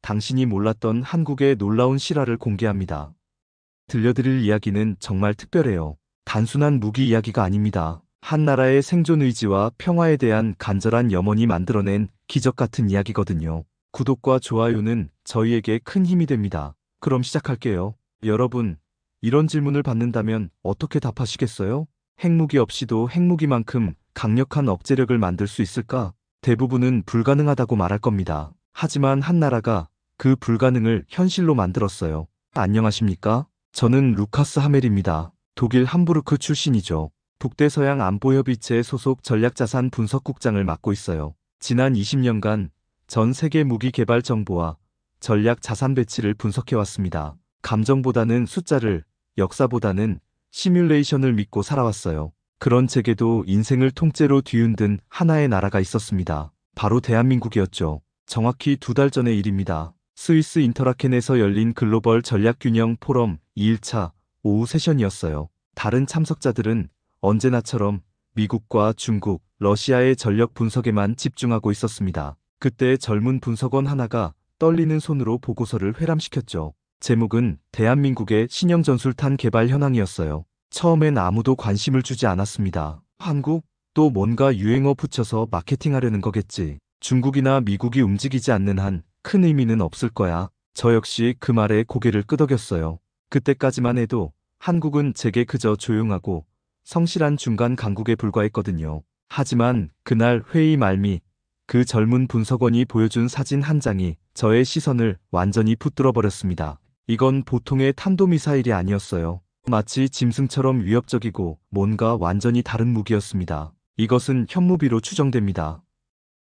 당신이 몰랐던 한국의 놀라운 실화를 공개합니다. 들려드릴 이야기는 정말 특별해요. 단순한 무기 이야기가 아닙니다. 한 나라의 생존 의지와 평화에 대한 간절한 염원이 만들어낸 기적 같은 이야기거든요. 구독과 좋아요는 저희에게 큰 힘이 됩니다. 그럼 시작할게요. 여러분, 이런 질문을 받는다면 어떻게 답하시겠어요? 핵무기 없이도 핵무기만큼 강력한 억제력을 만들 수 있을까? 대부분은 불가능하다고 말할 겁니다. 하지만 한 나라가 그 불가능을 현실로 만들었어요. 안녕하십니까? 저는 루카스 하멜입니다. 독일 함부르크 출신이죠. 북대서양 안보협의체 소속 전략자산 분석국장을 맡고 있어요. 지난 20년간 전 세계 무기 개발 정보와 전략 자산 배치를 분석해왔습니다. 감정보다는 숫자를, 역사보다는 시뮬레이션을 믿고 살아왔어요. 그런 제게도 인생을 통째로 뒤흔든 하나의 나라가 있었습니다. 바로 대한민국이었죠. 정확히 2달 전의 일입니다. 스위스 인터라켄에서 열린 글로벌 전략균형 포럼 2일차 오후 세션이었어요. 다른 참석자들은 언제나처럼 미국과 중국, 러시아의 전력 분석에만 집중하고 있었습니다. 그때 젊은 분석원 하나가 떨리는 손으로 보고서를 회람시켰죠. 제목은 대한민국의 신형 전술탄 개발 현황이었어요. 처음엔 아무도 관심을 주지 않았습니다. 한국? 또 뭔가 유행어 붙여서 마케팅하려는 거겠지. 중국이나 미국이 움직이지 않는 한 큰 의미는 없을 거야. 저 역시 그 말에 고개를 끄덕였어요. 그때까지만 해도 한국은 제게 그저 조용하고 성실한 중간 강국에 불과했거든요. 하지만 그날 회의 말미 그 젊은 분석원이 보여준 사진 한 장이 저의 시선을 완전히 붙들어 버렸습니다. 이건 보통의 탄도미사일이 아니었어요. 마치 짐승처럼 위협적이고 뭔가 완전히 다른 무기였습니다. 이것은 현무비로 추정됩니다.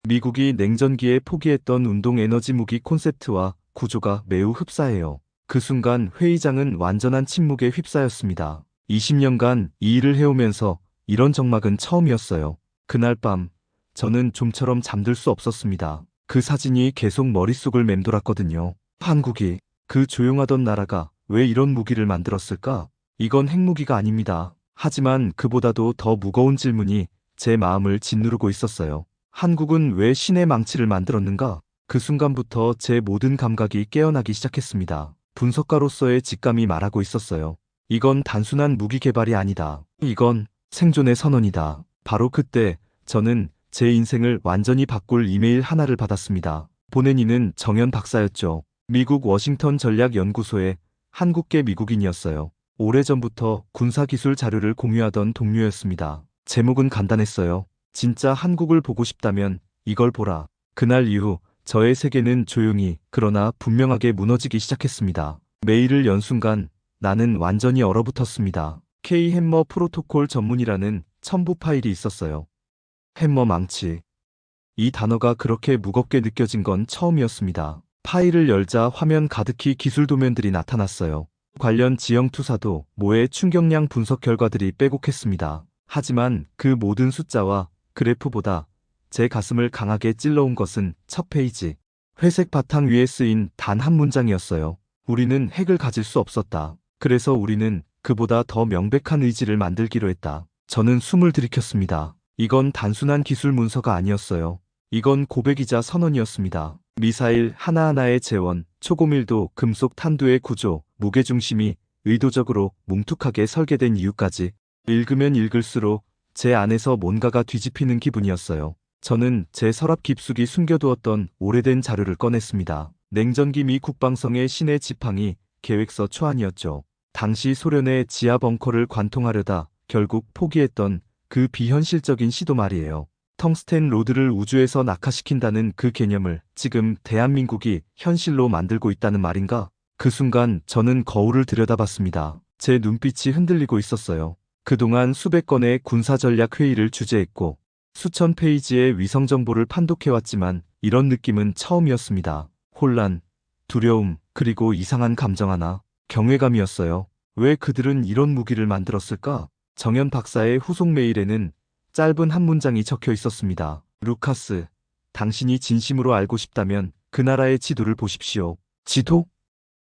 미국이 냉전기에 포기했던 운동 에너지 무기 콘셉트와 구조가 매우 흡사해요. 그 순간 회의장은 완전한 침묵에 휩싸였습니다. 20년간 이 일을 해오면서 이런 적막은 처음이었어요. 그날 밤 저는 좀처럼 잠들 수 없었습니다. 그 사진이 계속 머릿속을 맴돌았거든요. 한국이, 그 조용하던 나라가 왜 이런 무기를 만들었을까? 이건 핵무기가 아닙니다. 하지만 그보다도 더 무거운 질문이 제 마음을 짓누르고 있었어요. 한국은 왜 신의 망치를 만들었는가? 그 순간부터 제 모든 감각이 깨어나기 시작했습니다. 분석가로서의 직감이 말하고 있었어요. 이건 단순한 무기 개발이 아니다. 이건 생존의 선언이다. 바로 그때 저는 제 인생을 완전히 바꿀 이메일 하나를 받았습니다. 보낸 이는 정현 박사였죠. 미국 워싱턴 전략연구소의 한국계 미국인이었어요. 오래전부터 군사기술 자료를 공유하던 동료였습니다. 제목은 간단했어요. 진짜 한국을 보고 싶다면 이걸 보라. 그날 이후 저의 세계는 조용히 그러나 분명하게 무너지기 시작했습니다. 메일을 연 순간 나는 완전히 얼어붙었습니다. K 햄머 프로토콜 전문이라는 첨부 파일이 있었어요. 햄머 망치. 이 단어가 그렇게 무겁게 느껴진 건 처음이었습니다. 파일을 열자 화면 가득히 기술 도면들이 나타났어요. 관련 지형 투사도 모의 충격량 분석 결과들이 빼곡했습니다. 하지만 그 모든 숫자와 그래프보다 제 가슴을 강하게 찔러온 것은 첫 페이지. 회색 바탕 위에 쓰인 단 한 문장이었어요. 우리는 핵을 가질 수 없었다. 그래서 우리는 그보다 더 명백한 의지를 만들기로 했다. 저는 숨을 들이켰습니다. 이건 단순한 기술 문서가 아니었어요. 이건 고백이자 선언이었습니다. 미사일 하나하나의 재원, 초고밀도 금속 탄두의 구조, 무게중심이 의도적으로 뭉툭하게 설계된 이유까지 읽으면 읽을수록 제 안에서 뭔가가 뒤집히는 기분이었어요. 저는 제 서랍 깊숙이 숨겨두었던 오래된 자료를 꺼냈습니다. 냉전기 미 국방성의 신의 지팡이 계획서 초안이었죠. 당시 소련의 지하 벙커를 관통하려다 결국 포기했던 그 비현실적인 시도 말이에요. 텅스텐 로드를 우주에서 낙하시킨다는 그 개념을 지금 대한민국이 현실로 만들고 있다는 말인가? 그 순간 저는 거울을 들여다봤습니다. 제 눈빛이 흔들리고 있었어요. 그동안 수백 건의 군사전략 회의를 주재했고 수천 페이지의 위성 정보를 판독해왔지만 이런 느낌은 처음이었습니다. 혼란, 두려움, 그리고 이상한 감정 하나, 경외감이었어요. 왜 그들은 이런 무기를 만들었을까? 정현 박사의 후속 메일에는 짧은 한 문장이 적혀 있었습니다. 루카스, 당신이 진심으로 알고 싶다면 그 나라의 지도를 보십시오. 지도?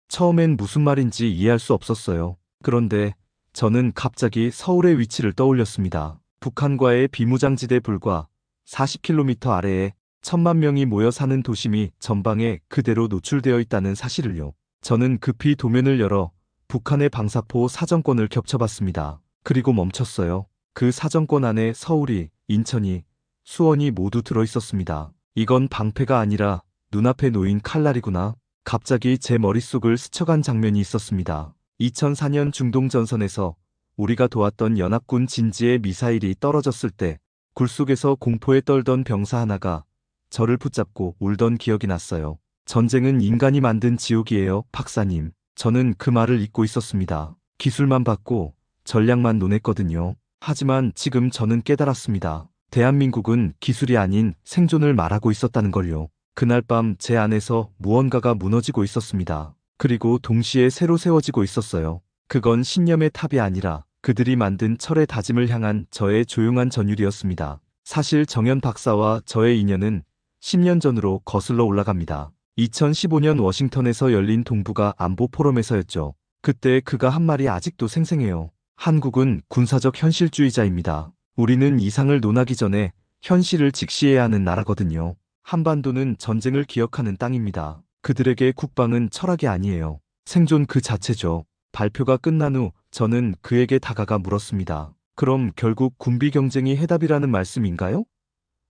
처음엔 무슨 말인지 이해할 수 없었어요. 그런데 저는 갑자기 서울의 위치를 떠올렸습니다. 북한과의 비무장지대 불과 40km 아래에 1,000만 명이 모여 사는 도심이 전방에 그대로 노출되어 있다는 사실을요. 저는 급히 도면을 열어 북한의 방사포 사정권을 겹쳐봤습니다. 그리고 멈췄어요. 그 사정권 안에 서울이, 인천이, 수원이 모두 들어있었습니다. 이건 방패가 아니라 눈앞에 놓인 칼날이구나. 갑자기 제 머릿속을 스쳐간 장면이 있었습니다. 2004년 중동전선에서 우리가 도왔던 연합군 진지의 미사일이 떨어졌을 때 굴속에서 공포에 떨던 병사 하나가 저를 붙잡고 울던 기억이 났어요. 전쟁은 인간이 만든 지옥이에요, 박사님. 저는 그 말을 잊고 있었습니다. 기술만 받고 전략만 논했거든요. 하지만 지금 저는 깨달았습니다. 대한민국은 기술이 아닌 생존을 말하고 있었다는 걸요. 그날 밤 제 안에서 무언가가 무너지고 있었습니다. 그리고 동시에 새로 세워지고 있었어요. 그건 신념의 탑이 아니라 그들이 만든 철의 다짐을 향한 저의 조용한 전율이었습니다. 사실 정현 박사와 저의 인연은 10년 전으로 거슬러 올라갑니다. 2015년 워싱턴에서 열린 동북아 안보 포럼에서였죠. 그때 그가 한 말이 아직도 생생해요. 한국은 군사적 현실주의자입니다. 우리는 이상을 논하기 전에 현실을 직시해야 하는 나라거든요. 한반도는 전쟁을 기억하는 땅입니다. 그들에게 국방은 철학이 아니에요. 생존 그 자체죠. 발표가 끝난 후 저는 그에게 다가가 물었습니다. 그럼 결국 군비 경쟁이 해답이라는 말씀인가요?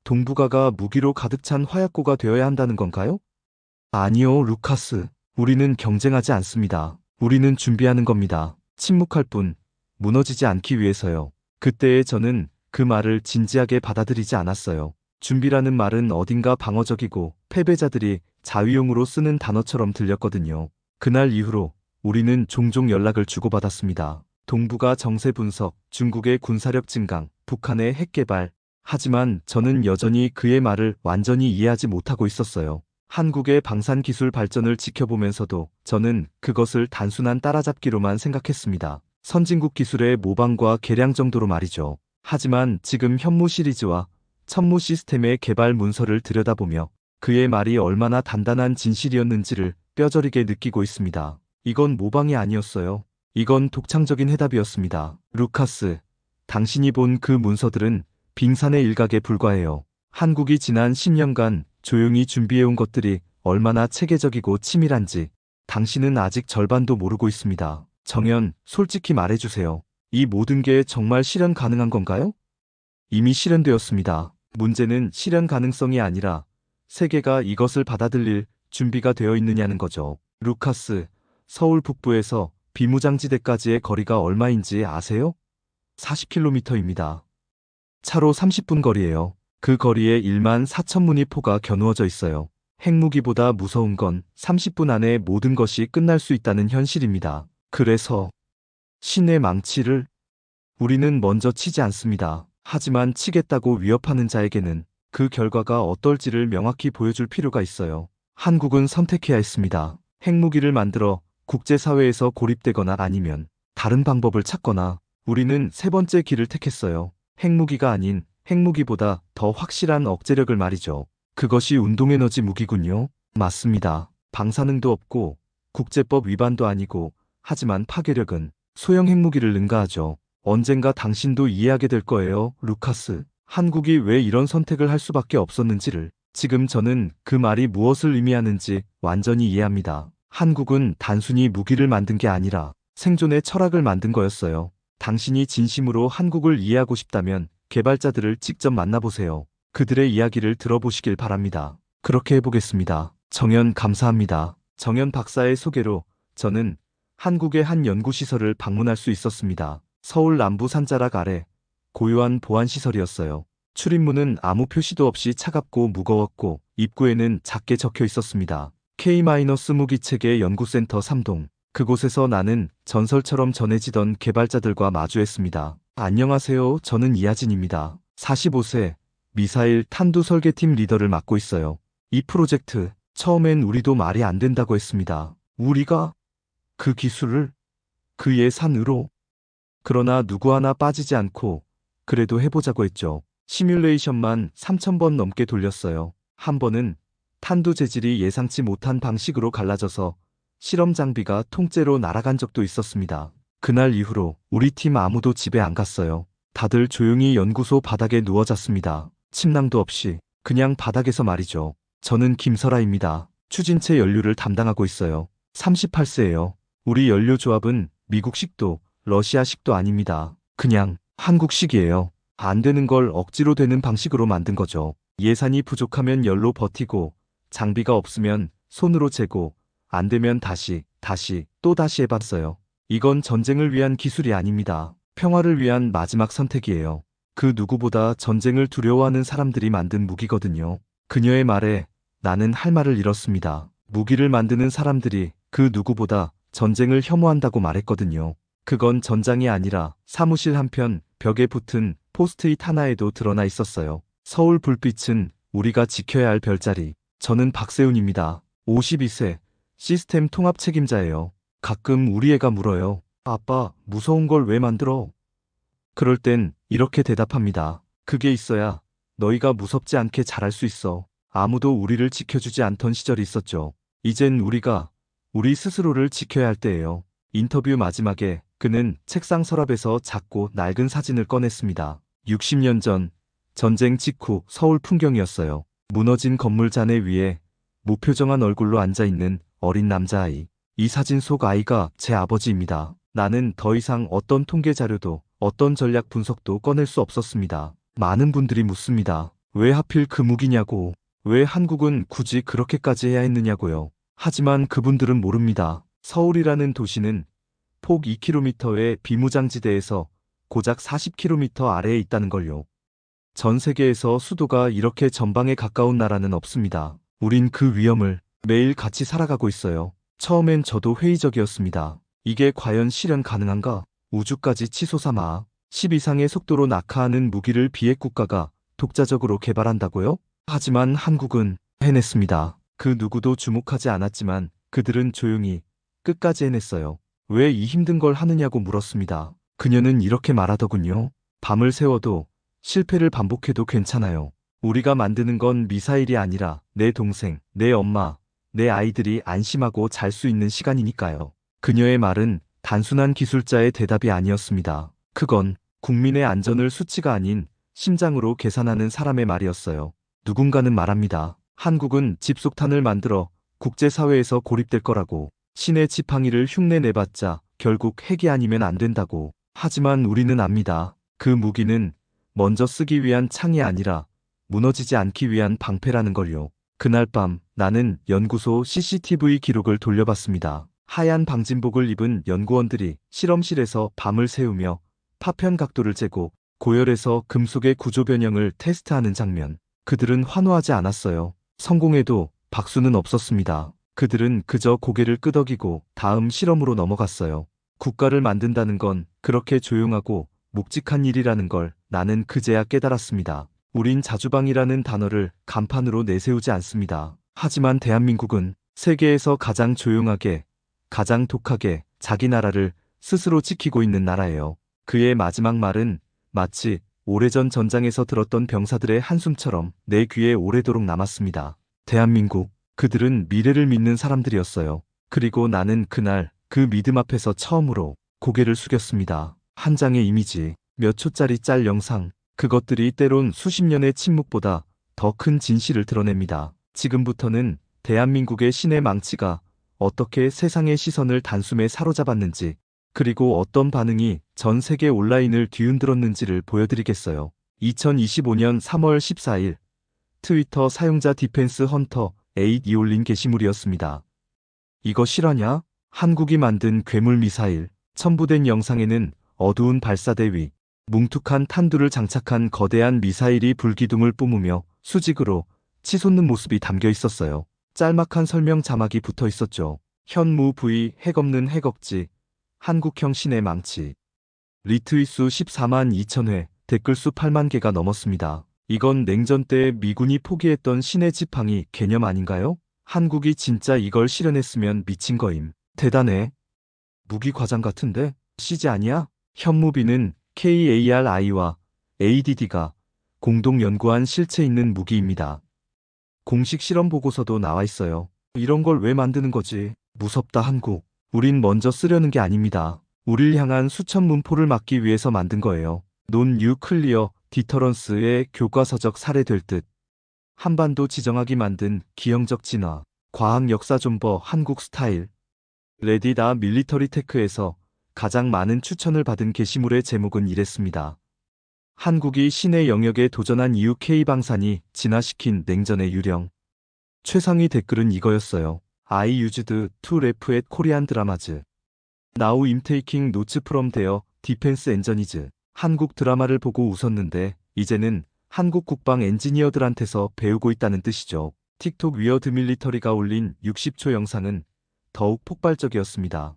동북아가 무기로 가득 찬 화약고가 되어야 한다는 건가요? 아니요, 루카스. 우리는 경쟁하지 않습니다. 우리는 준비하는 겁니다. 침묵할 뿐, 무너지지 않기 위해서요. 그때의 저는 그 말을 진지하게 받아들이지 않았어요. 준비라는 말은 어딘가 방어적이고 패배자들이 자위용으로 쓰는 단어처럼 들렸거든요. 그날 이후로 우리는 종종 연락을 주고받았습니다. 동북아 정세 분석, 중국의 군사력 증강, 북한의 핵 개발. 하지만 저는 여전히 그의 말을 완전히 이해하지 못하고 있었어요. 한국의 방산 기술 발전을 지켜보면서도 저는 그것을 단순한 따라잡기로만 생각했습니다. 선진국 기술의 모방과 개량 정도로 말이죠. 하지만 지금 현무 시리즈와 천무 시스템의 개발 문서를 들여다보며 그의 말이 얼마나 단단한 진실이었는지를 뼈저리게 느끼고 있습니다. 이건 모방이 아니었어요. 이건 독창적인 해답이었습니다. 루카스, 당신이 본 그 문서들은 빙산의 일각에 불과해요. 한국이 지난 10년간 조용히 준비해온 것들이 얼마나 체계적이고 치밀한지 당신은 아직 절반도 모르고 있습니다. 정연, 솔직히 말해주세요. 이 모든 게 정말 실현 가능한 건가요? 이미 실현되었습니다. 문제는 실현 가능성이 아니라 세계가 이것을 받아들일 준비가 되어 있느냐는 거죠. 루카스, 서울 북부에서 비무장지대까지의 거리가 얼마인지 아세요? 40km입니다. 차로 30분 거리예요. 그 거리에 1만 4천 문의 포가 겨누어져 있어요. 핵무기보다 무서운 건 30분 안에 모든 것이 끝날 수 있다는 현실입니다. 그래서 신의 망치를 우리는 먼저 치지 않습니다. 하지만 치겠다고 위협하는 자에게는 그 결과가 어떨지를 명확히 보여줄 필요가 있어요. 한국은 선택해야 했습니다. 핵무기를 만들어 국제사회에서 고립되거나 아니면 다른 방법을 찾거나 우리는 세 번째 길을 택했어요. 핵무기가 아닌 핵무기보다 더 확실한 억제력을 말이죠. 그것이 운동에너지 무기군요. 맞습니다. 방사능도 없고 국제법 위반도 아니고 하지만 파괴력은 소형 핵무기를 능가하죠. 언젠가 당신도 이해하게 될 거예요, 루카스. 한국이 왜 이런 선택을 할 수밖에 없었는지를. 지금 저는 그 말이 무엇을 의미하는지 완전히 이해합니다. 한국은 단순히 무기를 만든 게 아니라 생존의 철학을 만든 거였어요. 당신이 진심으로 한국을 이해하고 싶다면 개발자들을 직접 만나보세요. 그들의 이야기를 들어보시길 바랍니다. 그렇게 해보겠습니다. 정연 감사합니다. 정연 박사의 소개로 저는 한국의 한 연구시설을 방문할 수 있었습니다. 서울 남부 산자락 아래 고요한 보안시설이었어요. 출입문은 아무 표시도 없이 차갑고 무거웠고 입구에는 작게 적혀 있었습니다. K-무기체계 연구센터 3동. 그곳에서 나는 전설처럼 전해지던 개발자들과 마주했습니다. 안녕하세요. 저는 이하진입니다. 45세, 미사일 탄두 설계팀 리더를 맡고 있어요. 이 프로젝트, 처음엔 우리도 말이 안 된다고 했습니다. 우리가 그 기술을 그 예산으로. 그러나 누구 하나 빠지지 않고 그래도 해보자고 했죠. 시뮬레이션만 3,000번 넘게 돌렸어요. 한 번은 탄두 재질이 예상치 못한 방식으로 갈라져서 실험 장비가 통째로 날아간 적도 있었습니다. 그날 이후로 우리 팀 아무도 집에 안 갔어요. 다들 조용히 연구소 바닥에 누워 잤습니다. 침낭도 없이. 그냥 바닥에서 말이죠. 저는 김설아입니다. 추진체 연료를 담당하고 있어요. 38세예요. 우리 연료조합은 미국식도 러시아식도 아닙니다. 그냥 한국식이에요. 안 되는 걸 억지로 되는 방식으로 만든 거죠. 예산이 부족하면 열로 버티고, 장비가 없으면 손으로 재고, 안 되면 다시 또 다시 해봤어요. 이건 전쟁을 위한 기술이 아닙니다. 평화를 위한 마지막 선택이에요. 그 누구보다 전쟁을 두려워하는 사람들이 만든 무기거든요. 그녀의 말에 나는 할 말을 잃었습니다. 무기를 만드는 사람들이 그 누구보다 전쟁을 혐오한다고 말했거든요. 그건 전장이 아니라 사무실 한편 벽에 붙은 포스트잇 하나에도 드러나 있었어요. 서울 불빛은 우리가 지켜야 할 별자리. 저는 박세훈입니다. 52세, 시스템 통합 책임자예요. 가끔 우리 애가 물어요. 아빠, 무서운 걸 왜 만들어? 그럴 땐 이렇게 대답합니다. 그게 있어야 너희가 무섭지 않게 잘할 수 있어. 아무도 우리를 지켜주지 않던 시절이 있었죠. 이젠 우리가 우리 스스로를 지켜야 할 때예요. 인터뷰 마지막에 그는 책상 서랍에서 작고 낡은 사진을 꺼냈습니다. 60년 전 전쟁 직후 서울 풍경이었어요. 무너진 건물 잔해 위에 무표정한 얼굴로 앉아있는 어린 남자아이. 이 사진 속 아이가 제 아버지입니다. 나는 더 이상 어떤 통계 자료도 어떤 전략 분석도 꺼낼 수 없었습니다. 많은 분들이 묻습니다. 왜 하필 그 무기냐고. 왜 한국은 굳이 그렇게까지 해야 했느냐고요. 하지만 그분들은 모릅니다. 서울이라는 도시는 폭 2km의 비무장지대에서 고작 40km 아래에 있다는 걸요. 전 세계에서 수도가 이렇게 전방에 가까운 나라는 없습니다. 우린 그 위험을 매일 같이 살아가고 있어요. 처음엔 저도 회의적이었습니다. 이게 과연 실현 가능한가? 우주까지 치솟아마 10 이상의 속도로 낙하하는 무기를 비핵 국가가 독자적으로 개발한다고요? 하지만 한국은 해냈습니다. 그 누구도 주목하지 않았지만 그들은 조용히 끝까지 해냈어요. 왜 이 힘든 걸 하느냐고 물었습니다. 그녀는 이렇게 말하더군요. 밤을 새워도 실패를 반복해도 괜찮아요. 우리가 만드는 건 미사일이 아니라 내 동생, 내 엄마, 내 아이들이 안심하고 잘 수 있는 시간이니까요. 그녀의 말은 단순한 기술자의 대답이 아니었습니다. 그건 국민의 안전을 수치가 아닌 심장으로 계산하는 사람의 말이었어요. 누군가는 말합니다. 한국은 집속탄을 만들어 국제사회에서 고립될 거라고. 신의 지팡이를 흉내 내봤자 결국 핵이 아니면 안 된다고. 하지만 우리는 압니다. 그 무기는 먼저 쓰기 위한 창이 아니라 무너지지 않기 위한 방패라는 걸요. 그날 밤 나는 연구소 CCTV 기록을 돌려봤습니다. 하얀 방진복을 입은 연구원들이 실험실에서 밤을 새우며 파편 각도를 재고 고열에서 금속의 구조 변형을 테스트하는 장면. 그들은 환호하지 않았어요. 성공해도 박수는 없었습니다. 그들은 그저 고개를 끄덕이고 다음 실험으로 넘어갔어요. 국가를 만든다는 건 그렇게 조용하고 묵직한 일이라는 걸 나는 그제야 깨달았습니다. 우린 자주방이라는 단어를 간판으로 내세우지 않습니다. 하지만 대한민국은 세계에서 가장 조용하게, 가장 독하게 자기 나라를 스스로 지키고 있는 나라예요. 그의 마지막 말은 마치 오래전 전장에서 들었던 병사들의 한숨처럼 내 귀에 오래도록 남았습니다. 대한민국, 그들은 미래를 믿는 사람들이었어요. 그리고 나는 그날 그 믿음 앞에서 처음으로 고개를 숙였습니다. 한 장의 이미지, 몇 초짜리 짤 영상, 그것들이 때론 수십 년의 침묵보다 더 큰 진실을 드러냅니다. 지금부터는 대한민국의 신의 망치가 어떻게 세상의 시선을 단숨에 사로잡았는지, 그리고 어떤 반응이 전 세계 온라인을 뒤흔들었는지를 보여드리겠어요. 2025년 3월 14일 트위터 사용자 디펜스 헌터 8이 올린 게시물이었습니다. 이거 실화냐? 한국이 만든 괴물 미사일. 첨부된 영상에는 어두운 발사대 위 뭉툭한 탄두를 장착한 거대한 미사일이 불기둥을 뿜으며 수직으로 치솟는 모습이 담겨 있었어요. 짤막한 설명 자막이 붙어 있었죠. 현무 V 핵없는 핵억지 한국형 신의 망치. 리트윗수 14만 2천 회, 댓글수 8만 개가 넘었습니다. 이건 냉전 때 미군이 포기했던 신의 지팡이 개념 아닌가요? 한국이 진짜 이걸 실현했으면 미친 거임. 대단해. 무기 과장 같은데? CG 아니야? 현무비는 KARI와 ADD가 공동 연구한 실체 있는 무기입니다. 공식 실험 보고서도 나와 있어요. 이런 걸 왜 만드는 거지? 무섭다 한국. 우린 먼저 쓰려는 게 아닙니다. 우릴 향한 수천 문포를 막기 위해서 만든 거예요. 논 뉴클리어 디터런스의 교과서적 사례될 듯. 한반도 지정학이 만든 기형적 진화, 과학 역사 존버 한국 스타일. 레디다 밀리터리 테크에서 가장 많은 추천을 받은 게시물의 제목은 이랬습니다. 한국이 신의 영역에 도전한 이후 K방산이 진화시킨 냉전의 유령. 최상위 댓글은 이거였어요. I used to laugh at Korean dramas. Now I'm taking notes from their defense engineers. 한국 드라마를 보고 웃었는데 이제는 한국 국방 엔지니어들한테서 배우고 있다는 뜻이죠. 틱톡 위어드 밀리터리가 올린 60초 영상은 더욱 폭발적이었습니다.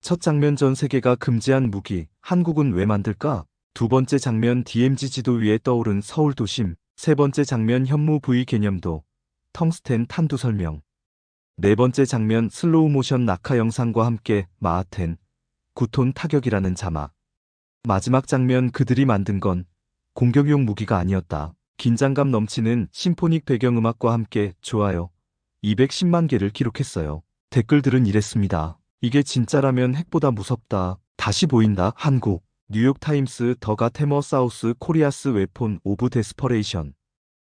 첫 장면 전 세계가 금지한 무기, 한국은 왜 만들까? 두 번째 장면 DMZ 지도 위에 떠오른 서울 도심, 세 번째 장면 현무 부위 개념도, 텅스텐 탄두 설명. 네 번째 장면 슬로우 모션 낙하 영상과 함께 마하텐, 9톤 타격이라는 자막. 마지막 장면 그들이 만든 건 공격용 무기가 아니었다. 긴장감 넘치는 심포닉 배경음악과 함께 좋아요 210만 개를 기록했어요. 댓글들은 이랬습니다. 이게 진짜라면 핵보다 무섭다. 다시 보인다. 한국. 뉴욕타임스 더 가테머 사우스 코리아스 웨폰 오브 데스퍼레이션.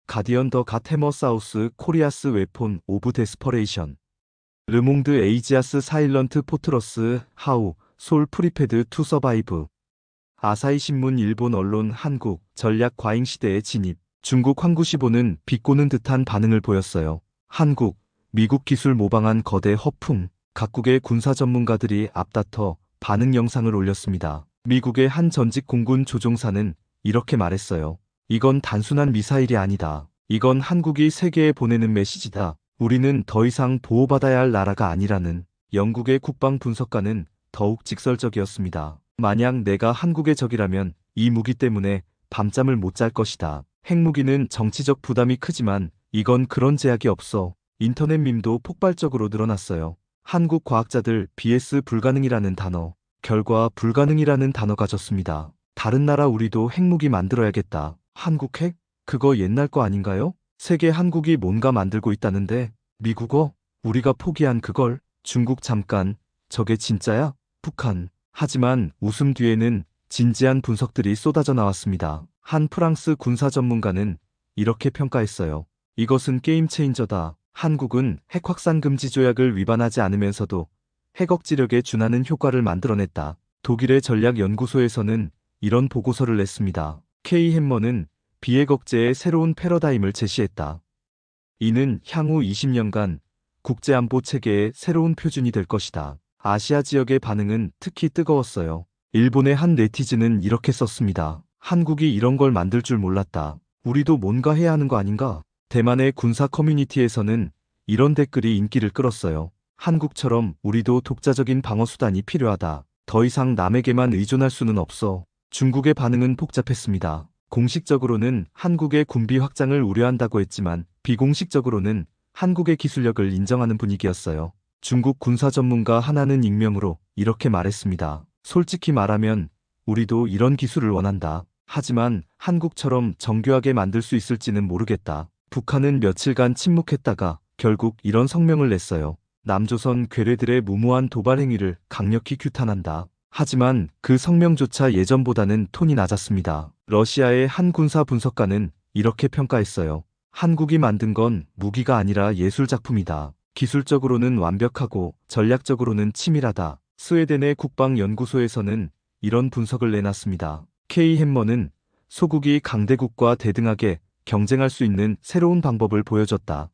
가디언 더 가테머 사우스 코리아스 웨폰 오브 데스퍼레이션. 르몽드 에이지아스 사일런트 포트러스 하우 솔 프리패드 투 서바이브. 아사히 신문 일본 언론 한국 전략 과잉 시대의 진입. 중국 황구시보는 비꼬는 듯한 반응을 보였어요. 한국, 미국 기술 모방한 거대 허풍. 각국의 군사 전문가들이 앞다퉈 반응 영상을 올렸습니다. 미국의 한 전직 공군 조종사는 이렇게 말했어요. 이건 단순한 미사일이 아니다. 이건 한국이 세계에 보내는 메시지다. 우리는 더 이상 보호받아야 할 나라가 아니라는. 영국의 국방 분석가는 더욱 직설적이었습니다. 만약 내가 한국의 적이라면 이 무기 때문에 밤잠을 못 잘 것이다. 핵무기는 정치적 부담이 크지만 이건 그런 제약이 없어. 인터넷 밈도 폭발적으로 늘어났어요. 한국 과학자들 BS 불가능이라는 단어, 결과 불가능이라는 단어가 졌습니다. 다른 나라 우리도 핵무기 만들어야겠다. 한국 핵? 그거 옛날 거 아닌가요? 세계 한국이 뭔가 만들고 있다는데 미국어? 우리가 포기한 그걸? 중국 잠깐, 저게 진짜야? 북한. 하지만 웃음 뒤에는 진지한 분석들이 쏟아져 나왔습니다. 한 프랑스 군사 전문가는 이렇게 평가했어요. 이것은 게임 체인저다. 한국은 핵 확산 금지 조약을 위반하지 않으면서도 핵 억지력에 준하는 효과를 만들어냈다. 독일의 전략연구소에서는 이런 보고서를 냈습니다. K 햄머는 비핵 억제의 새로운 패러다임을 제시했다. 이는 향후 20년간 국제안보 체계의 새로운 표준이 될 것이다. 아시아 지역의 반응은 특히 뜨거웠어요. 일본의 한 네티즌은 이렇게 썼습니다. 한국이 이런 걸 만들 줄 몰랐다. 우리도 뭔가 해야 하는 거 아닌가? 대만의 군사 커뮤니티에서는 이런 댓글이 인기를 끌었어요. 한국처럼 우리도 독자적인 방어수단이 필요하다. 더 이상 남에게만 의존할 수는 없어. 중국의 반응은 복잡했습니다. 공식적으로는 한국의 군비 확장을 우려한다고 했지만 비공식적으로는 한국의 기술력을 인정하는 분위기였어요. 중국 군사 전문가 하나는 익명으로 이렇게 말했습니다. 솔직히 말하면 우리도 이런 기술을 원한다. 하지만 한국처럼 정교하게 만들 수 있을지는 모르겠다. 북한은 며칠간 침묵했다가 결국 이런 성명을 냈어요. 남조선 괴뢰들의 무모한 도발 행위를 강력히 규탄한다. 하지만 그 성명조차 예전보다는 톤이 낮았습니다. 러시아의 한 군사 분석가는 이렇게 평가했어요. 한국이 만든 건 무기가 아니라 예술작품이다. 기술적으로는 완벽하고 전략적으로는 치밀하다. 스웨덴의 국방연구소에서는 이런 분석을 내놨습니다. K 햄머는 소국이 강대국과 대등하게 경쟁할 수 있는 새로운 방법을 보여줬다.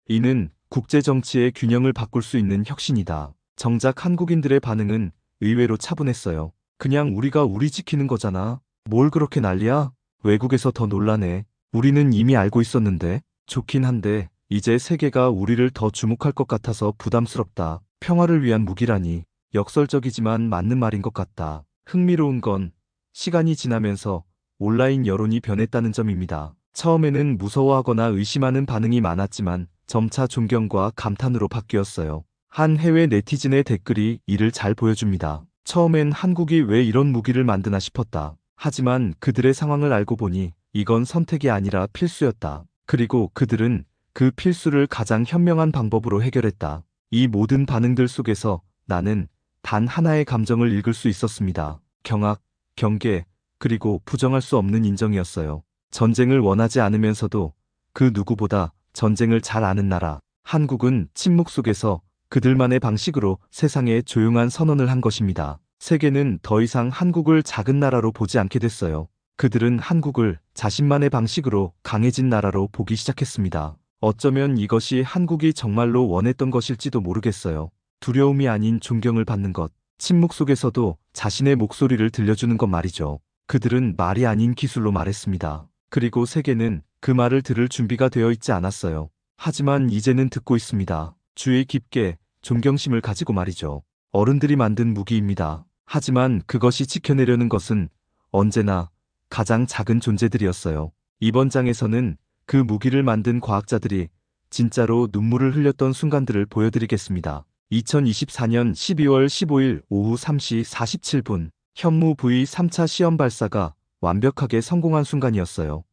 이는 국제정치의 균형을 바꿀 수 있는 혁신이다. 정작 한국인들의 반응은 의외로 차분했어요. 그냥 우리가 우리 지키는 거잖아. 뭘 그렇게 난리야? 외국에서 더 놀라네. 우리는 이미 알고 있었는데. 좋긴 한데 이제 세계가 우리를 더 주목할 것 같아서 부담스럽다. 평화를 위한 무기라니. 역설적이지만 맞는 말인 것 같다. 흥미로운 건 시간이 지나면서 온라인 여론이 변했다는 점입니다. 처음에는 무서워하거나 의심하는 반응이 많았지만 점차 존경과 감탄으로 바뀌었어요. 한 해외 네티즌의 댓글이 이를 잘 보여줍니다. 처음엔 한국이 왜 이런 무기를 만드나 싶었다. 하지만 그들의 상황을 알고 보니 이건 선택이 아니라 필수였다. 그리고 그들은 그 필수를 가장 현명한 방법으로 해결했다. 이 모든 반응들 속에서 나는 단 하나의 감정을 읽을 수 있었습니다. 경악, 경계, 그리고 부정할 수 없는 인정이었어요. 전쟁을 원하지 않으면서도 그 누구보다 전쟁을 잘 아는 나라. 한국은 침묵 속에서 그들만의 방식으로 세상에 조용한 선언을 한 것입니다. 세계는 더 이상 한국을 작은 나라로 보지 않게 됐어요. 그들은 한국을 자신만의 방식으로 강해진 나라로 보기 시작했습니다. 어쩌면 이것이 한국이 정말로 원했던 것일지도 모르겠어요. 두려움이 아닌 존경을 받는 것. 침묵 속에서도 자신의 목소리를 들려주는 것 말이죠. 그들은 말이 아닌 기술로 말했습니다. 그리고 세계는 그 말을 들을 준비가 되어 있지 않았어요. 하지만 이제는 듣고 있습니다. 주의 깊게 존경심을 가지고 말이죠. 어른들이 만든 무기입니다. 하지만 그것이 지켜내려는 것은 언제나 가장 작은 존재들이었어요. 이번 장에서는 그 무기를 만든 과학자들이 진짜로 눈물을 흘렸던 순간들을 보여드리겠습니다. 2024년 12월 15일 오후 3시 47분 현무 V3차 시험 발사가 완벽하게 성공한 순간이었어요.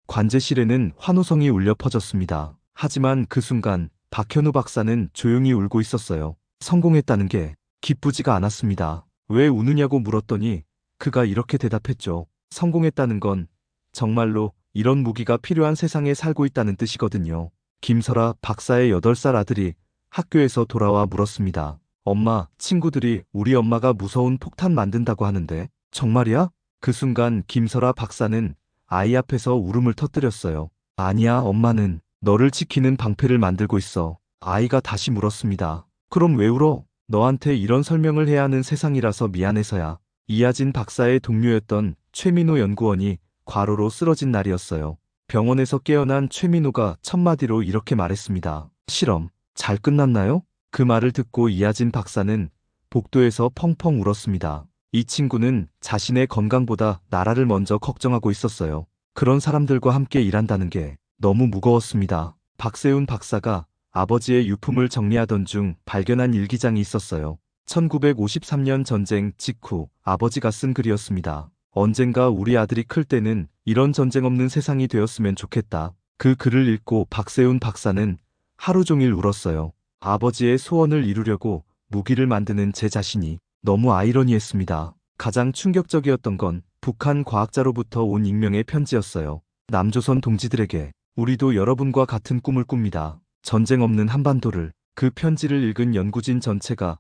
관제실에는 환호성이 울려 퍼졌습니다. 하지만 그 순간 박현우 박사는 조용히 울고 있었어요. 성공했다는 게 기쁘지가 않았습니다. 왜 우느냐고 물었더니 그가 이렇게 대답했죠. 성공했다는 건 정말로 이런 무기가 필요한 세상에 살고 있다는 뜻이거든요. 김설아 박사의 8살 아들이 학교에서 돌아와 물었습니다. 엄마, 친구들이 우리 엄마가 무서운 폭탄 만든다고 하는데 정말이야? 그 순간 김설아 박사는 아이 앞에서 울음을 터뜨렸어요. 아니야, 엄마는 너를 지키는 방패를 만들고 있어. 아이가 다시 물었습니다. 그럼 왜 울어? 너한테 이런 설명을 해야 하는 세상이라서 미안해서야. 이하진 박사의 동료였던 최민호 연구원이 과로로 쓰러진 날이었어요. 병원에서 깨어난 최민호가 첫마디로 이렇게 말했습니다. 실험, 잘 끝났나요? 그 말을 듣고 이하진 박사는 복도에서 펑펑 울었습니다. 이 친구는 자신의 건강보다 나라를 먼저 걱정하고 있었어요. 그런 사람들과 함께 일한다는 게 너무 무거웠습니다. 박세훈 박사가 아버지의 유품을 정리하던 중 발견한 일기장이 있었어요. 1953년 전쟁 직후 아버지가 쓴 글이었습니다. 언젠가 우리 아들이 클 때는 이런 전쟁 없는 세상이 되었으면 좋겠다. 그 글을 읽고 박세훈 박사는 하루 종일 울었어요. 아버지의 소원을 이루려고 무기를 만드는 제 자신이 너무 아이러니했습니다. 가장 충격적이었던 건 북한 과학자로부터 온 익명의 편지였어요. 남조선 동지들에게 우리도 여러분과 같은 꿈을 꿉니다. 전쟁 없는 한반도를. 그 편지를 읽은 연구진 전체가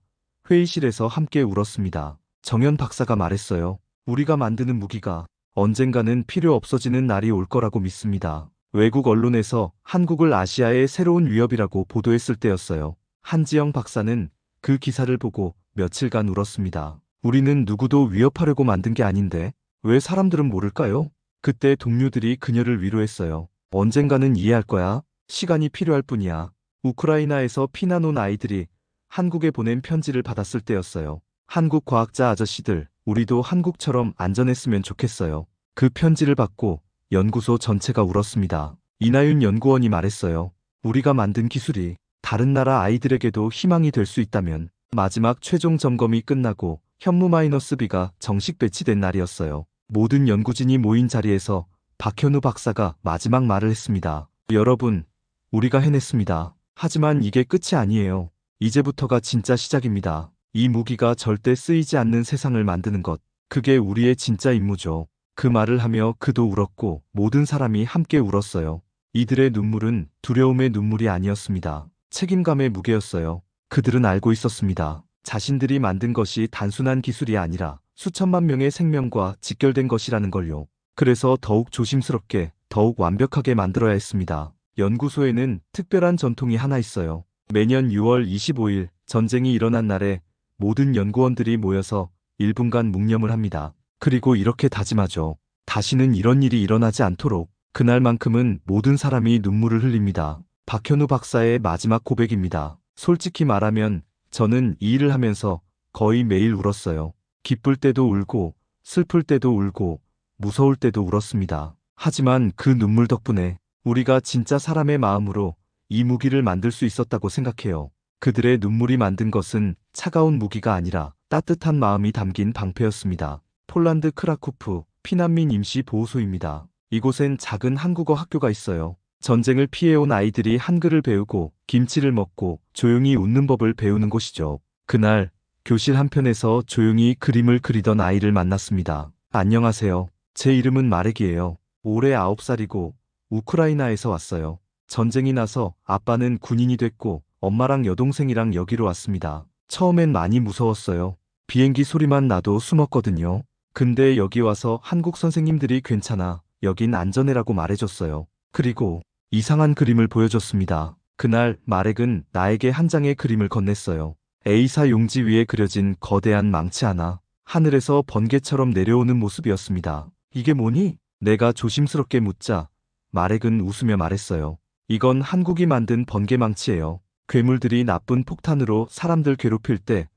회의실에서 함께 울었습니다. 정현 박사가 말했어요. 우리가 만드는 무기가 언젠가는 필요 없어지는 날이 올 거라고 믿습니다. 외국 언론에서 한국을 아시아의 새로운 위협이라고 보도했을 때였어요. 한지영 박사는 그 기사를 보고 며칠간 울었습니다. 우리는 누구도 위협하려고 만든 게 아닌데 왜 사람들은 모를까요? 그때 동료들이 그녀를 위로했어요. 언젠가는 이해할 거야. 시간이 필요할 뿐이야. 우크라이나에서 피난 온 아이들이 한국에 보낸 편지를 받았을 때였어요. 한국 과학자 아저씨들, 우리도 한국처럼 안전했으면 좋겠어요. 그 편지를 받고 연구소 전체가 울었습니다. 이나윤 연구원이 말했어요. 우리가 만든 기술이 다른 나라 아이들에게도 희망이 될 수 있다면. 마지막 최종 점검이 끝나고 현무-B가 정식 배치된 날이었어요. 모든 연구진이 모인 자리에서 박현우 박사가 마지막 말을 했습니다. 여러분, 우리가 해냈습니다. 하지만 이게 끝이 아니에요. 이제부터가 진짜 시작입니다. 이 무기가 절대 쓰이지 않는 세상을 만드는 것. 그게 우리의 진짜 임무죠. 그 말을 하며 그도 울었고 모든 사람이 함께 울었어요. 이들의 눈물은 두려움의 눈물이 아니었습니다. 책임감의 무게였어요. 그들은 알고 있었습니다. 자신들이 만든 것이 단순한 기술이 아니라 수천만 명의 생명과 직결된 것이라는 걸요. 그래서 더욱 조심스럽게, 더욱 완벽하게 만들어야 했습니다. 연구소에는 특별한 전통이 하나 있어요. 매년 6월 25일 전쟁이 일어난 날에 모든 연구원들이 모여서 1분간 묵념을 합니다. 그리고 이렇게 다짐하죠. 다시는 이런 일이 일어나지 않도록. 그날만큼은 모든 사람이 눈물을 흘립니다. 박현우 박사의 마지막 고백입니다. 솔직히 말하면 저는 이 일을 하면서 거의 매일 울었어요. 기쁠 때도 울고, 슬플 때도 울고, 무서울 때도 울었습니다. 하지만 그 눈물 덕분에 우리가 진짜 사람의 마음으로 이 무기를 만들 수 있었다고 생각해요. 그들의 눈물이 만든 것은 차가운 무기가 아니라 따뜻한 마음이 담긴 방패였습니다. 폴란드 크라쿠프 피난민 임시 보호소입니다. 이곳엔 작은 한국어 학교가 있어요. 전쟁을 피해온 아이들이 한글을 배우고 김치를 먹고 조용히 웃는 법을 배우는 곳이죠. 그날 교실 한편에서 조용히 그림을 그리던 아이를 만났습니다. 안녕하세요. 제 이름은 마렉이에요. 올해 9살이고 우크라이나에서 왔어요. 전쟁이 나서 아빠는 군인이 됐고 엄마랑 여동생이랑 여기로 왔습니다. 처음엔 많이 무서웠어요. 비행기 소리만 나도 숨었거든요. 근데 여기 와서 한국 선생님들이 괜찮아, 여긴 안전해라고 말해줬어요. 그리고 이상한 그림을 보여줬습니다. 그날 마렉은 나에게 한 장의 그림을 건넸어요. A사 용지 위에 그려진 거대한 망치 하나, 하늘에서 번개처럼 내려오는 모습이었습니다. 이게 뭐니? 내가 조심스럽게 묻자 마렉은 웃으며 말했어요. 이건 한국이 만든 번개망치예요. 괴물들이 나쁜 폭탄으로 사람들 괴롭힐 때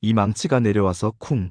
이 망치가 내려와서 쿵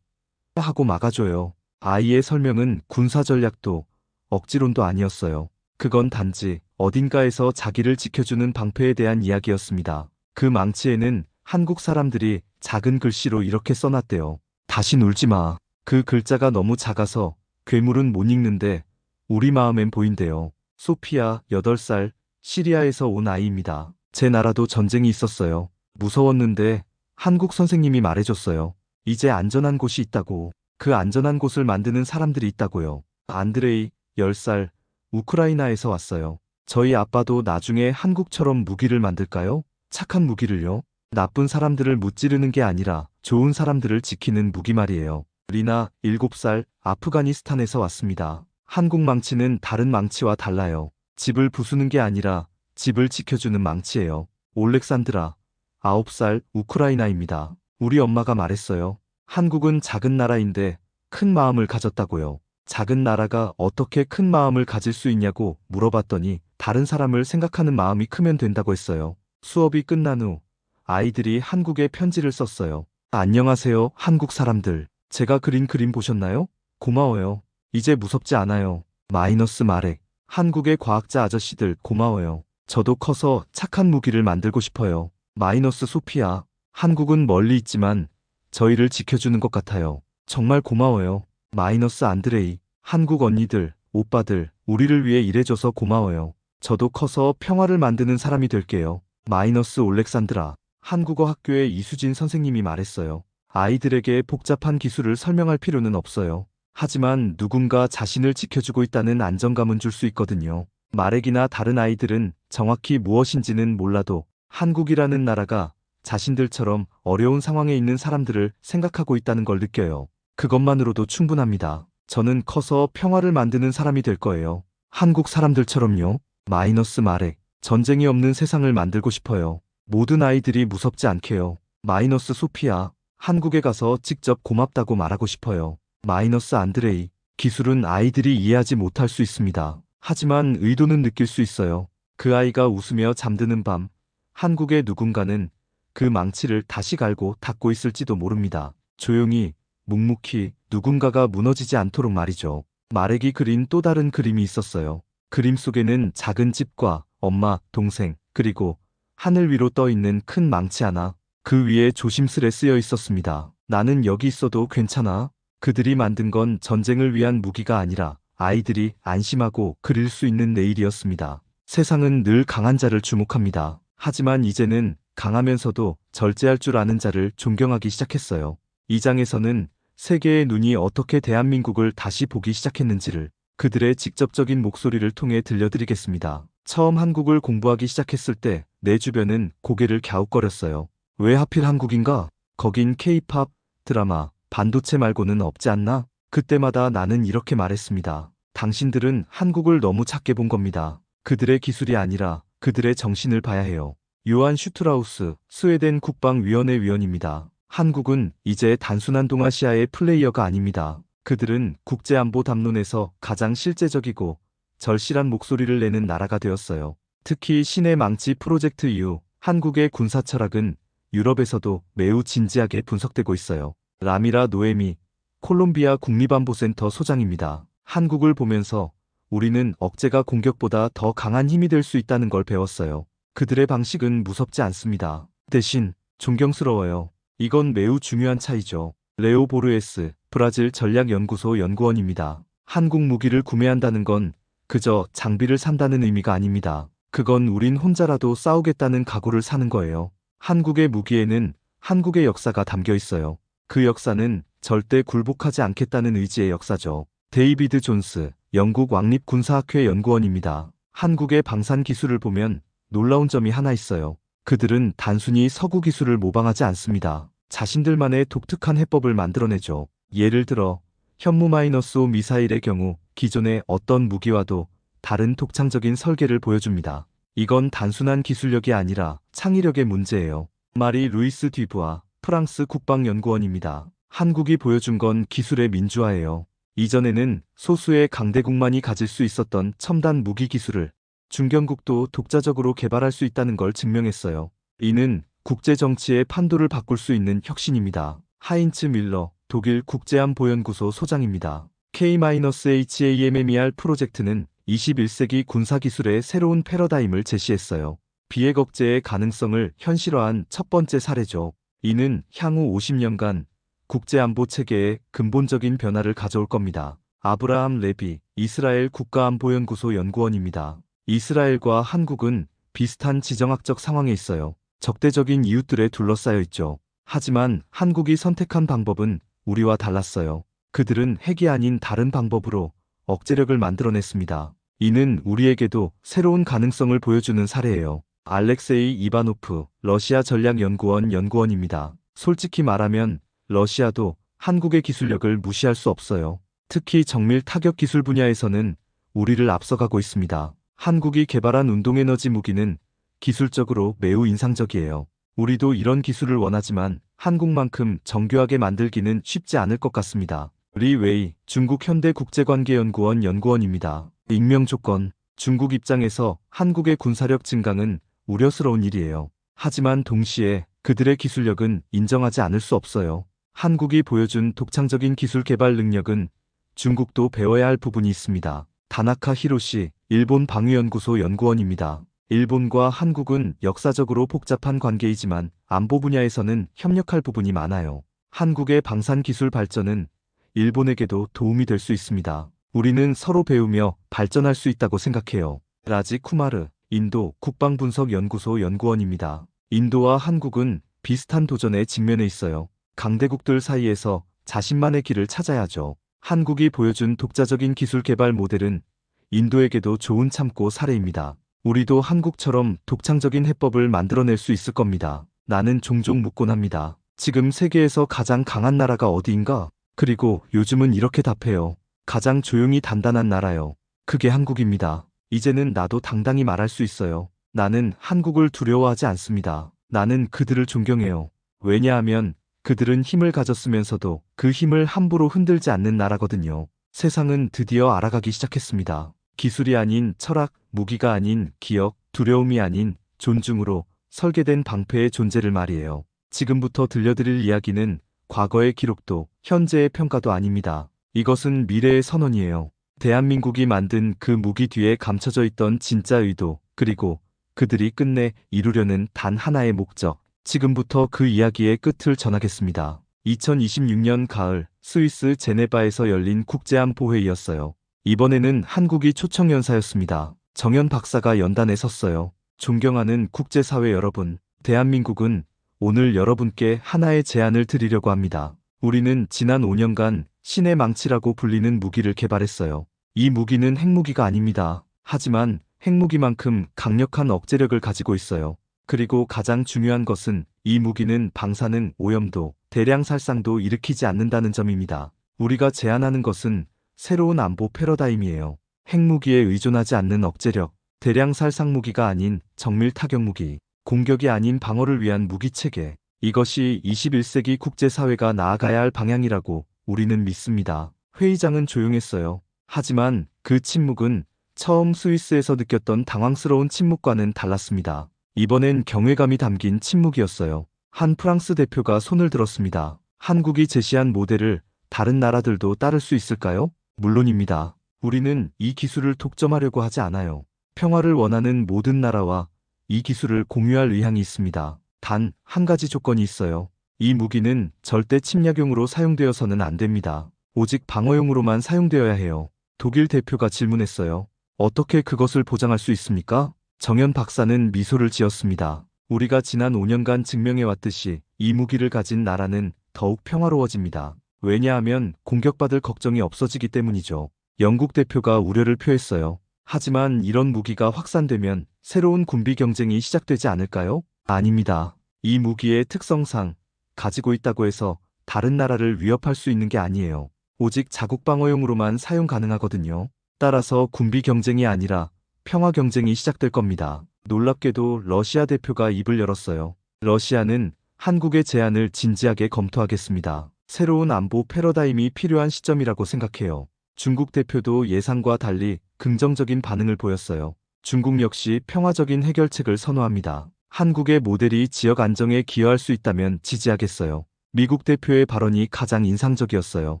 하고 막아줘요. 아이의 설명은 군사전략도 억지론도 아니었어요. 그건 단지 어딘가에서 자기를 지켜주는 방패에 대한 이야기였습니다. 그 망치에는 한국 사람들이 작은 글씨로 이렇게 써놨대요. 다시 울지 마. 그 글자가 너무 작아서 괴물은 못 읽는데 우리 마음엔 보인대요. 소피아, 8살, 시리아에서 온 아이입니다. 제 나라도 전쟁이 있었어요. 무서웠는데 한국 선생님이 말해줬어요. 이제 안전한 곳이 있다고. 그 안전한 곳을 만드는 사람들이 있다고요. 안드레이, 10살, 우크라이나에서 왔어요. 저희 아빠도 나중에 한국처럼 무기를 만들까요? 착한 무기를요? 나쁜 사람들을 무찌르는 게 아니라 좋은 사람들을 지키는 무기 말이에요. 리나, 7살, 아프가니스탄에서 왔습니다. 한국 망치는 다른 망치와 달라요. 집을 부수는 게 아니라 집을 지켜주는 망치예요. 올렉산드라, 9살, 우크라이나입니다. 우리 엄마가 말했어요. 한국은 작은 나라인데 큰 마음을 가졌다고요. 작은 나라가 어떻게 큰 마음을 가질 수 있냐고 물어봤더니 다른 사람을 생각하는 마음이 크면 된다고 했어요. 수업이 끝난 후 아이들이 한국에 편지를 썼어요. 안녕하세요, 한국 사람들. 제가 그린 그림 보셨나요? 고마워요. 이제 무섭지 않아요. 마이너스 마렉. 한국의 과학자 아저씨들 고마워요. 저도 커서 착한 무기를 만들고 싶어요. 마이너스 소피아. 한국은 멀리 있지만 저희를 지켜주는 것 같아요. 정말 고마워요. 마이너스 안드레이. 한국 언니들, 오빠들, 우리를 위해 일해줘서 고마워요. 저도 커서 평화를 만드는 사람이 될게요. 마이너스 올렉산드라. 한국어 학교의 이수진 선생님이 말했어요. 아이들에게 복잡한 기술을 설명할 필요는 없어요. 하지만 누군가 자신을 지켜주고 있다는 안정감은 줄 수 있거든요. 마렉이나 다른 아이들은 정확히 무엇인지는 몰라도 한국이라는 나라가 자신들처럼 어려운 상황에 있는 사람들을 생각하고 있다는 걸 느껴요. 그것만으로도 충분합니다. 저는 커서 평화를 만드는 사람이 될 거예요. 한국 사람들처럼요. 마이너스 마렉. 전쟁이 없는 세상을 만들고 싶어요. 모든 아이들이 무섭지 않게요. 마이너스 소피아. 한국에 가서 직접 고맙다고 말하고 싶어요. 마이너스 안드레이. 기술은 아이들이 이해하지 못할 수 있습니다. 하지만 의도는 느낄 수 있어요. 그 아이가 웃으며 잠드는 밤, 한국의 누군가는 그 망치를 다시 갈고 닦고 있을지도 모릅니다. 조용히, 묵묵히 누군가가 무너지지 않도록 말이죠. 마렉이 그린 또 다른 그림이 있었어요. 그림 속에는 작은 집과 엄마, 동생, 그리고 하늘 위로 떠 있는 큰 망치 하나, 그 위에 조심스레 쓰여 있었습니다. 나는 여기 있어도 괜찮아. 그들이 만든 건 전쟁을 위한 무기가 아니라 아이들이 안심하고 그릴 수 있는 내일이었습니다. 세상은 늘 강한 자를 주목합니다. 하지만 이제는 강하면서도 절제할 줄 아는 자를 존경하기 시작했어요. 이 장에서는 세계의 눈이 어떻게 대한민국을 다시 보기 시작했는지를 그들의 직접적인 목소리를 통해 들려드리겠습니다. 처음 한국을 공부하기 시작했을 때 내 주변은 고개를 갸웃거렸어요. 왜 하필 한국인가? 거긴 K-팝, 드라마, 반도체 말고는 없지 않나? 그때마다 나는 이렇게 말했습니다. 당신들은 한국을 너무 작게 본 겁니다. 그들의 기술이 아니라 그들의 정신을 봐야 해요. 요한 슈트라우스, 스웨덴 국방위원회 위원입니다. 한국은 이제 단순한 동아시아의 플레이어가 아닙니다. 그들은 국제안보 담론에서 가장 실제적이고 절실한 목소리를 내는 나라가 되었어요. 특히 신의 망치 프로젝트 이후 한국의 군사 철학은 유럽에서도 매우 진지하게 분석되고 있어요. 라미라 노에미, 콜롬비아 국립안보센터 소장입니다. 한국을 보면서 우리는 억제가 공격보다 더 강한 힘이 될 수 있다는 걸 배웠어요. 그들의 방식은 무섭지 않습니다. 대신 존경스러워요. 이건 매우 중요한 차이죠. 레오 보르에스, 브라질 전략연구소 연구원입니다. 한국 무기를 구매한다는 건 그저 장비를 산다는 의미가 아닙니다. 그건 우린 혼자라도 싸우겠다는 각오를 사는 거예요. 한국의 무기에는 한국의 역사가 담겨 있어요. 그 역사는 절대 굴복하지 않겠다는 의지의 역사죠. 데이비드 존스, 영국 왕립군사학회 연구원입니다. 한국의 방산 기술을 보면 놀라운 점이 하나 있어요. 그들은 단순히 서구 기술을 모방하지 않습니다. 자신들만의 독특한 해법을 만들어내죠. 예를 들어 현무-5 미사일의 경우 기존의 어떤 무기와도 다른 독창적인 설계를 보여줍니다. 이건 단순한 기술력이 아니라 창의력의 문제예요. 마리 루이스 듀부아, 프랑스 국방연구원입니다. 한국이 보여준 건 기술의 민주화예요. 이전에는 소수의 강대국만이 가질 수 있었던 첨단 무기 기술을 중견국도 독자적으로 개발할 수 있다는 걸 증명했어요. 이는 국제 정치의 판도를 바꿀 수 있는 혁신입니다. 하인츠 밀러, 독일 국제안보연구소 소장입니다. K-HAMMER 프로젝트는 21세기 군사기술의 새로운 패러다임을 제시했어요. 비핵 억제의 가능성을 현실화한 첫 번째 사례죠. 이는 향후 50년간 국제안보 체계에 근본적인 변화를 가져올 겁니다. 아브라함 레비, 이스라엘 국가안보연구소 연구원입니다. 이스라엘과 한국은 비슷한 지정학적 상황에 있어요. 적대적인 이웃들에 둘러싸여 있죠. 하지만 한국이 선택한 방법은 우리와 달랐어요. 그들은 핵이 아닌 다른 방법으로 억제력을 만들어냈습니다. 이는 우리에게도 새로운 가능성을 보여주는 사례예요. 알렉세이 이바노프, 러시아 전략연구원 연구원입니다. 솔직히 말하면 러시아도 한국의 기술력을 무시할 수 없어요. 특히 정밀 타격 기술 분야에서는 우리를 앞서가고 있습니다. 한국이 개발한 운동에너지 무기는 기술적으로 매우 인상적이에요. 우리도 이런 기술을 원하지만 한국만큼 정교하게 만들기는 쉽지 않을 것 같습니다. 리 웨이, 중국 현대국제관계연구원 연구원입니다. 익명 조건, 중국 입장에서 한국의 군사력 증강은 우려스러운 일이에요. 하지만 동시에 그들의 기술력은 인정하지 않을 수 없어요. 한국이 보여준 독창적인 기술 개발 능력은 중국도 배워야 할 부분이 있습니다. 다나카 히로시, 일본 방위연구소 연구원입니다. 일본과 한국은 역사적으로 복잡한 관계이지만 안보 분야에서는 협력할 부분이 많아요. 한국의 방산 기술 발전은 일본에게도 도움이 될 수 있습니다. 우리는 서로 배우며 발전할 수 있다고 생각해요. 라지 쿠마르, 인도 국방분석연구소 연구원입니다. 인도와 한국은 비슷한 도전에 직면해 있어요. 강대국들 사이에서 자신만의 길을 찾아야죠. 한국이 보여준 독자적인 기술 개발 모델은 인도에게도 좋은 참고 사례입니다. 우리도 한국처럼 독창적인 해법을 만들어낼 수 있을 겁니다. 나는 종종 묻곤 합니다. 지금 세계에서 가장 강한 나라가 어디인가? 그리고 요즘은 이렇게 답해요. 가장 조용히 단단한 나라요. 그게 한국입니다. 이제는 나도 당당히 말할 수 있어요. 나는 한국을 두려워하지 않습니다. 나는 그들을 존경해요. 왜냐하면 그들은 힘을 가졌으면서도 그 힘을 함부로 흔들지 않는 나라거든요. 세상은 드디어 알아가기 시작했습니다. 기술이 아닌 철학, 무기가 아닌 기억, 두려움이 아닌 존중으로 설계된 방패의 존재를 말이에요. 지금부터 들려드릴 이야기는 과거의 기록도 현재의 평가도 아닙니다. 이것은 미래의 선언이에요. 대한민국이 만든 그 무기 뒤에 감춰져 있던 진짜 의도, 그리고 그들이 끝내 이루려는 단 하나의 목적. 지금부터 그 이야기의 끝을 전하겠습니다. 2026년 가을 스위스 제네바에서 열린 국제안보회의였어요. 이번에는 한국이 초청연사였습니다. 정연 박사가 연단에 섰어요. 존경하는 국제사회 여러분, 대한민국은 오늘 여러분께 하나의 제안을 드리려고 합니다. 우리는 지난 5년간 신의 망치라고 불리는 무기를 개발했어요. 이 무기는 핵무기가 아닙니다. 하지만 핵무기만큼 강력한 억제력을 가지고 있어요. 그리고 가장 중요한 것은 이 무기는 방사능, 오염도, 대량 살상도 일으키지 않는다는 점입니다. 우리가 제안하는 것은 새로운 안보 패러다임이에요. 핵무기에 의존하지 않는 억제력, 대량 살상 무기가 아닌 정밀 타격 무기, 공격이 아닌 방어를 위한 무기 체계. 이것이 21세기 국제사회가 나아가야 할 방향이라고 우리는 믿습니다. 회의장은 조용했어요. 하지만 그 침묵은 처음 스위스에서 느꼈던 당황스러운 침묵과는 달랐습니다. 이번엔 경외감이 담긴 침묵이었어요. 한 프랑스 대표가 손을 들었습니다. 한국이 제시한 모델을 다른 나라들도 따를 수 있을까요? 물론입니다. 우리는 이 기술을 독점하려고 하지 않아요. 평화를 원하는 모든 나라와 이 기술을 공유할 의향이 있습니다. 단 한 가지 조건이 있어요. 이 무기는 절대 침략용으로 사용되어서는 안 됩니다. 오직 방어용으로만 사용되어야 해요. 독일 대표가 질문했어요. 어떻게 그것을 보장할 수 있습니까? 정연 박사는 미소를 지었습니다. 우리가 지난 5년간 증명해왔듯이 이 무기를 가진 나라는 더욱 평화로워집니다. 왜냐하면 공격받을 걱정이 없어지기 때문이죠. 영국 대표가 우려를 표했어요. 하지만 이런 무기가 확산되면 새로운 군비 경쟁이 시작되지 않을까요? 아닙니다. 이 무기의 특성상 가지고 있다고 해서 다른 나라를 위협할 수 있는 게 아니에요. 오직 자국 방어용으로만 사용 가능하거든요. 따라서 군비 경쟁이 아니라 평화 경쟁이 시작될 겁니다. 놀랍게도 러시아 대표가 입을 열었어요. 러시아는 한국의 제안을 진지하게 검토하겠습니다. 새로운 안보 패러다임이 필요한 시점이라고 생각해요. 중국 대표도 예상과 달리 긍정적인 반응을 보였어요. 중국 역시 평화적인 해결책을 선호합니다. 한국의 모델이 지역 안정에 기여할 수 있다면 지지하겠어요. 미국 대표의 발언이 가장 인상적이었어요.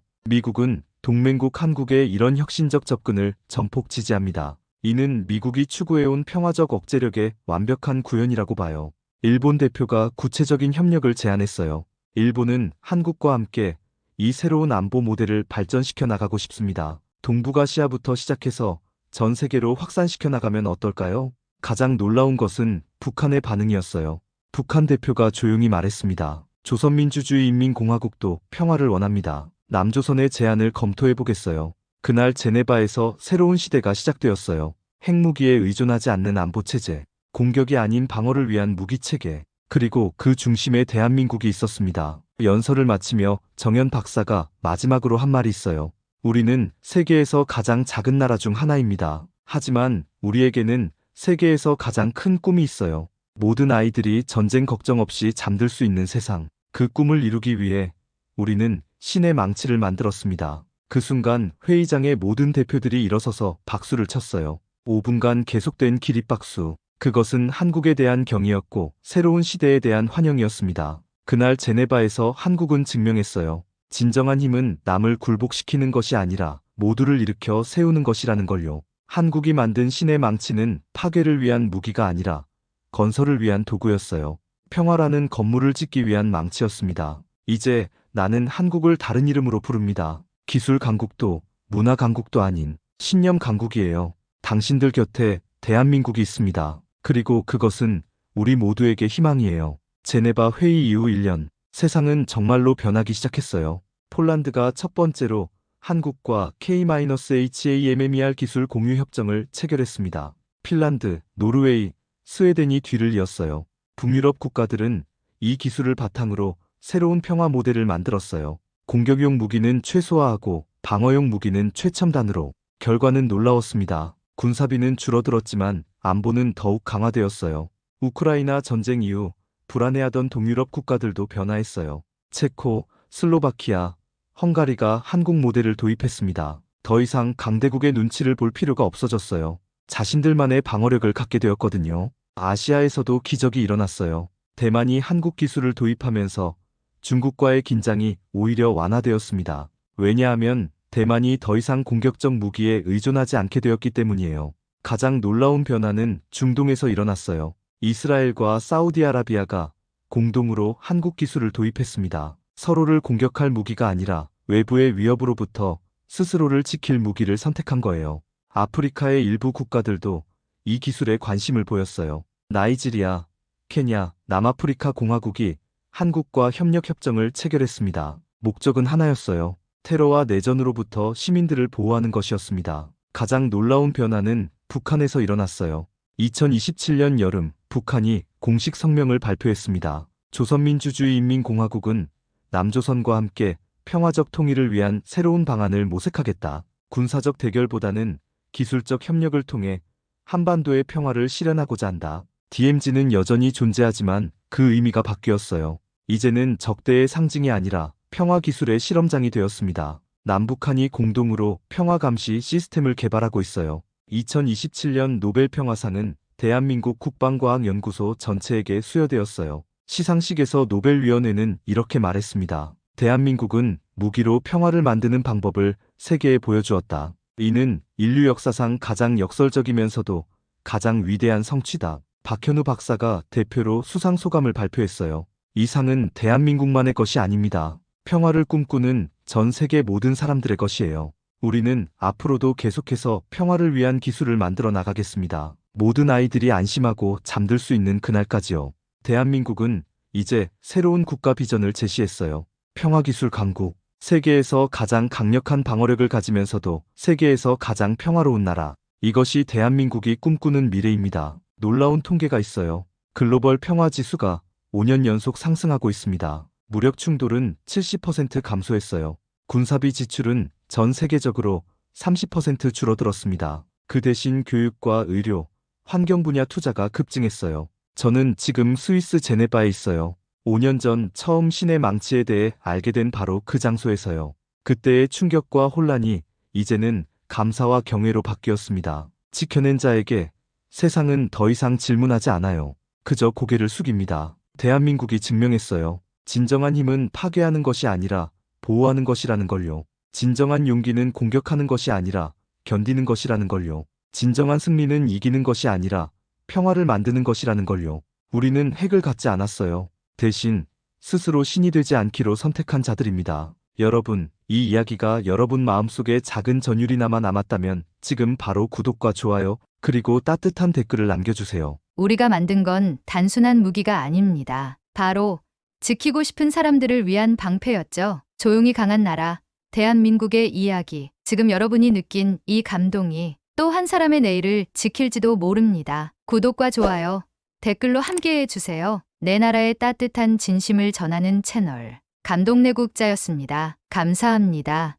미국은 동맹국 한국의 이런 혁신적 접근을 전폭 지지합니다. 이는 미국이 추구해온 평화적 억제력의 완벽한 구현이라고 봐요. 일본 대표가 구체적인 협력을 제안했어요. 일본은 한국과 함께 이 새로운 안보 모델을 발전시켜 나가고 싶습니다. 동북아시아부터 시작해서 전 세계로 확산시켜 나가면 어떨까요? 가장 놀라운 것은 북한의 반응이었어요. 북한 대표가 조용히 말했습니다. 조선민주주의인민공화국도 평화를 원합니다. 남조선의 제안을 검토해 보겠어요. 그날 제네바에서 새로운 시대가 시작되었어요. 핵무기에 의존하지 않는 안보체제, 공격이 아닌 방어를 위한 무기체계, 그리고 그 중심에 대한민국이 있었습니다. 연설을 마치며 정현 박사가 마지막으로 한 말이 있어요. 우리는 세계에서 가장 작은 나라 중 하나입니다. 하지만 우리에게는 세계에서 가장 큰 꿈이 있어요. 모든 아이들이 전쟁 걱정 없이 잠들 수 있는 세상. 그 꿈을 이루기 위해 우리는 신의 망치를 만들었습니다. 그 순간 회의장의 모든 대표들이 일어서서 박수를 쳤어요. 5분간 계속된 기립박수. 그것은 한국에 대한 경의였고 새로운 시대에 대한 환영이었습니다. 그날 제네바에서 한국은 증명했어요. 진정한 힘은 남을 굴복시키는 것이 아니라 모두를 일으켜 세우는 것이라는 걸요. 한국이 만든 신의 망치는 파괴를 위한 무기가 아니라 건설을 위한 도구였어요. 평화라는 건물을 짓기 위한 망치였습니다. 이제 나는 한국을 다른 이름으로 부릅니다. 기술 강국도 문화 강국도 아닌 신념 강국이에요. 당신들 곁에 대한민국이 있습니다. 그리고 그것은 우리 모두에게 희망이에요. 제네바 회의 이후 1년, 세상은 정말로 변하기 시작했어요. 폴란드가 첫 번째로 한국과 K-HAMMER 기술 공유 협정을 체결했습니다. 핀란드, 노르웨이, 스웨덴이 뒤를 이었어요. 북유럽 국가들은 이 기술을 바탕으로 새로운 평화 모델을 만들었어요. 공격용 무기는 최소화하고 방어용 무기는 최첨단으로. 결과는 놀라웠습니다. 군사비는 줄어들었지만 안보는 더욱 강화되었어요. 우크라이나 전쟁 이후 불안해하던 동유럽 국가들도 변화했어요. 체코, 슬로바키아, 헝가리가 한국 모델을 도입했습니다. 더 이상 강대국의 눈치를 볼 필요가 없어졌어요. 자신들만의 방어력을 갖게 되었거든요. 아시아에서도 기적이 일어났어요. 대만이 한국 기술을 도입하면서 중국과의 긴장이 오히려 완화되었습니다. 왜냐하면 대만이 더 이상 공격적 무기에 의존하지 않게 되었기 때문이에요. 가장 놀라운 변화는 중동에서 일어났어요. 이스라엘과 사우디아라비아가 공동으로 한국 기술을 도입했습니다. 서로를 공격할 무기가 아니라 외부의 위협으로부터 스스로를 지킬 무기를 선택한 거예요. 아프리카의 일부 국가들도 이 기술에 관심을 보였어요. 나이지리아, 케냐, 남아프리카 공화국이 한국과 협력 협정을 체결했습니다. 목적은 하나였어요. 테러와 내전으로부터 시민들을 보호하는 것이었습니다. 가장 놀라운 변화는 북한에서 일어났어요. 2027년 여름 북한이 공식 성명을 발표했습니다. 조선민주주의인민공화국은 남조선과 함께 평화적 통일을 위한 새로운 방안을 모색하겠다. 군사적 대결보다는 기술적 협력을 통해 한반도의 평화를 실현하고자 한다. DMZ는 여전히 존재하지만 그 의미가 바뀌었어요. 이제는 적대의 상징이 아니라 평화 기술의 실험장이 되었습니다. 남북한이 공동으로 평화 감시 시스템을 개발하고 있어요. 2027년 노벨 평화상은 대한민국 국방과학연구소 전체에게 수여되었어요. 시상식에서 노벨위원회는 이렇게 말했습니다. 대한민국은 무기로 평화를 만드는 방법을 세계에 보여주었다. 이는 인류 역사상 가장 역설적이면서도 가장 위대한 성취다. 박현우 박사가 대표로 수상 소감을 발표했어요. 이 상은 대한민국만의 것이 아닙니다. 평화를 꿈꾸는 전 세계 모든 사람들의 것이에요. 우리는 앞으로도 계속해서 평화를 위한 기술을 만들어 나가겠습니다. 모든 아이들이 안심하고 잠들 수 있는 그날까지요. 대한민국은 이제 새로운 국가 비전을 제시했어요. 평화기술 강국. 세계에서 가장 강력한 방어력을 가지면서도 세계에서 가장 평화로운 나라. 이것이 대한민국이 꿈꾸는 미래입니다. 놀라운 통계가 있어요. 글로벌 평화 지수가 5년 연속 상승하고 있습니다. 무력 충돌은 70% 감소했어요. 군사비 지출은 전 세계적으로 30% 줄어들었습니다. 그 대신 교육과 의료, 환경 분야 투자가 급증했어요. 저는 지금 스위스 제네바에 있어요. 5년 전 처음 신의 망치에 대해 알게 된 바로 그 장소에서요. 그때의 충격과 혼란이 이제는 감사와 경외로 바뀌었습니다. 지켜낸 자에게 세상은 더 이상 질문하지 않아요. 그저 고개를 숙입니다. 대한민국이 증명했어요. 진정한 힘은 파괴하는 것이 아니라 보호하는 것이라는 걸요. 진정한 용기는 공격하는 것이 아니라 견디는 것이라는 걸요. 진정한 승리는 이기는 것이 아니라 평화를 만드는 것이라는 걸요. 우리는 핵을 갖지 않았어요. 대신 스스로 신이 되지 않기로 선택한 자들입니다. 여러분, 이 이야기가 여러분 마음속에 작은 전율이나마 남았다면 지금 바로 구독과 좋아요, 그리고 따뜻한 댓글을 남겨주세요. 우리가 만든 건 단순한 무기가 아닙니다. 바로 지키고 싶은 사람들을 위한 방패였죠. 조용히 강한 나라, 대한민국의 이야기. 지금 여러분이 느낀 이 감동이 또 한 사람의 내일을 지킬지도 모릅니다. 구독과 좋아요, 댓글로 함께해 주세요. 내 나라의 따뜻한 진심을 전하는 채널 감동내국자였습니다. 감사합니다.